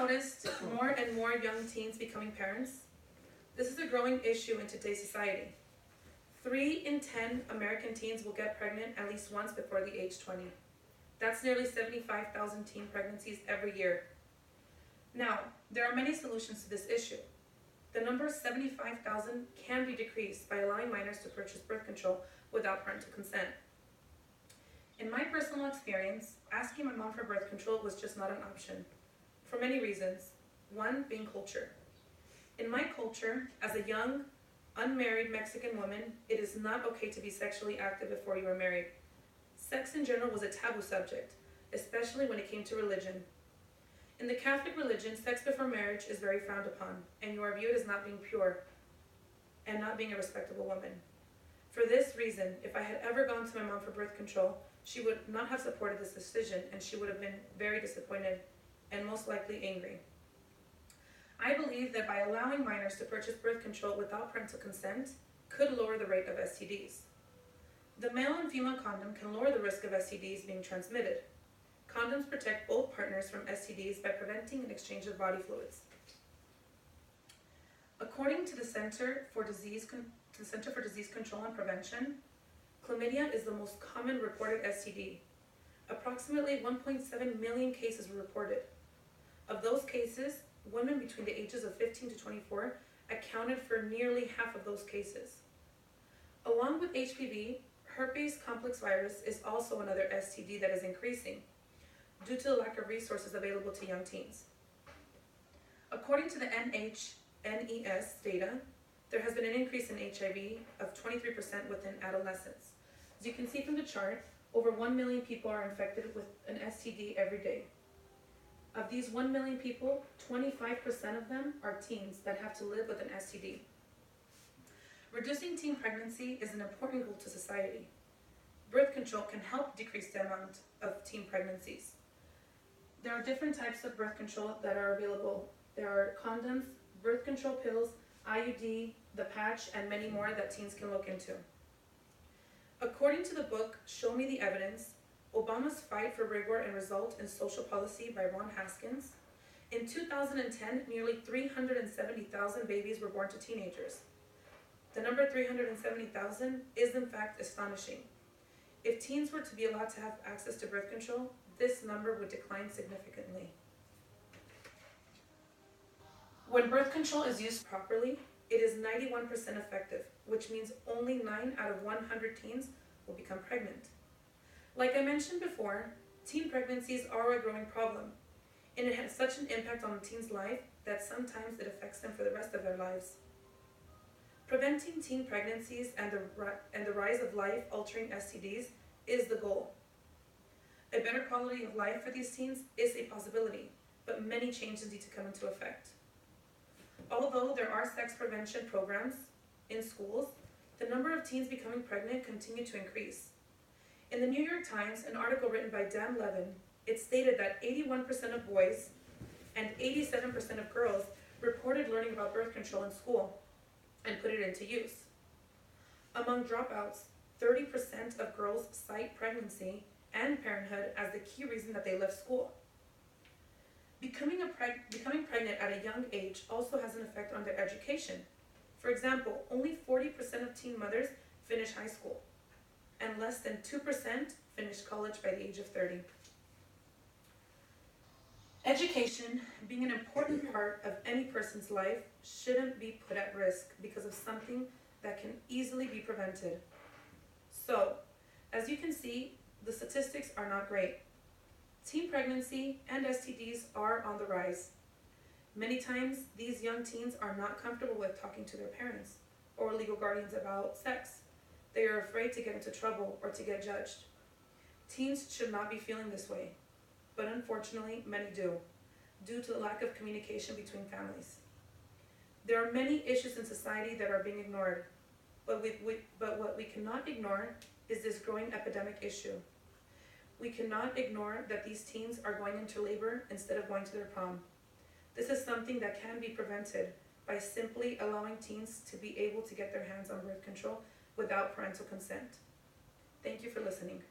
noticed more and more young teens becoming parents? This is a growing issue in today's society. 3 in 10 American teens will get pregnant at least once before the age 20. That's nearly 75,000 teen pregnancies every year. Now, there are many solutions to this issue. The number 75,000 can be decreased by allowing minors to purchase birth control without parental consent. In my personal experience, asking my mom for birth control was just not an option, for many reasons. One being culture. In my culture, as a young, unmarried Mexican woman, it is not okay to be sexually active before you are married. Sex in general was a taboo subject, especially when it came to religion. In the Catholic religion, sex before marriage is very frowned upon, and you are viewed as not being pure and not being a respectable woman. For this reason, if I had ever gone to my mom for birth control, she would not have supported this decision, and she would have been very disappointed and most likely angry. I believe that by allowing minors to purchase birth control without parental consent could lower the rate of STDs. The male and female condom can lower the risk of STDs being transmitted. Condoms protect both partners from STDs by preventing an exchange of body fluids. According to the Center for Disease Control and Prevention, chlamydia is the most common reported STD. Approximately 1.7 million cases were reported. Of those cases, women between the ages of 15 to 24 accounted for nearly half of those cases. Along with HPV, herpes complex virus is also another STD that is increasing due to the lack of resources available to young teens. According to the NHNES data, there has been an increase in HIV of 23% within adolescents. As you can see from the chart, over 1 million people are infected with an STD every day. Of these 1 million people, 25% of them are teens that have to live with an STD. Reducing teen pregnancy is an important goal to society. Birth control can help decrease the amount of teen pregnancies. There are different types of birth control that are available. There are condoms, birth control pills, IUD, the patch, and many more that teens can look into. According to the book, Show Me the Evidence, Obama's Fight for Rigor and Result in Social Policy by Ron Haskins, in 2010, nearly 370,000 babies were born to teenagers. The number 370,000 is in fact astonishing. If teens were to be allowed to have access to birth control, this number would decline significantly. When birth control is used properly, it is 91% effective, which means only 9 out of 100 teens will become pregnant. Like I mentioned before, teen pregnancies are a growing problem, and it has such an impact on a teen's life that sometimes it affects them for the rest of their lives. Preventing teen pregnancies and the rise of life-altering STDs is the goal. A better quality of life for these teens is a possibility, but many changes need to come into effect. Although there are sex prevention programs in schools, the number of teens becoming pregnant continue to increase. In the New York Times, an article written by Dan Levin, it stated that 81% of boys and 87% of girls reported learning about birth control in school and put it into use. Among dropouts, 30% of girls cite pregnancy and parenthood as the key reason that they left school. Becoming pregnant at a young age also has an effect on their education. For example, only 40% of teen mothers finish high school, and less than 2% finish college by the age of 30. Education, being an important part of any person's life, shouldn't be put at risk because of something that can easily be prevented. So, as you can see, the statistics are not great. Teen pregnancy and STDs are on the rise. Many times, these young teens are not comfortable with talking to their parents or legal guardians about sex. They are afraid to get into trouble or to get judged. Teens should not be feeling this way, but unfortunately, many do, due to the lack of communication between families. There are many issues in society that are being ignored, but what we cannot ignore is this growing epidemic issue. We cannot ignore that these teens are going into labor instead of going to their prom. This is something that can be prevented by simply allowing teens to be able to get their hands on birth control without parental consent. Thank you for listening.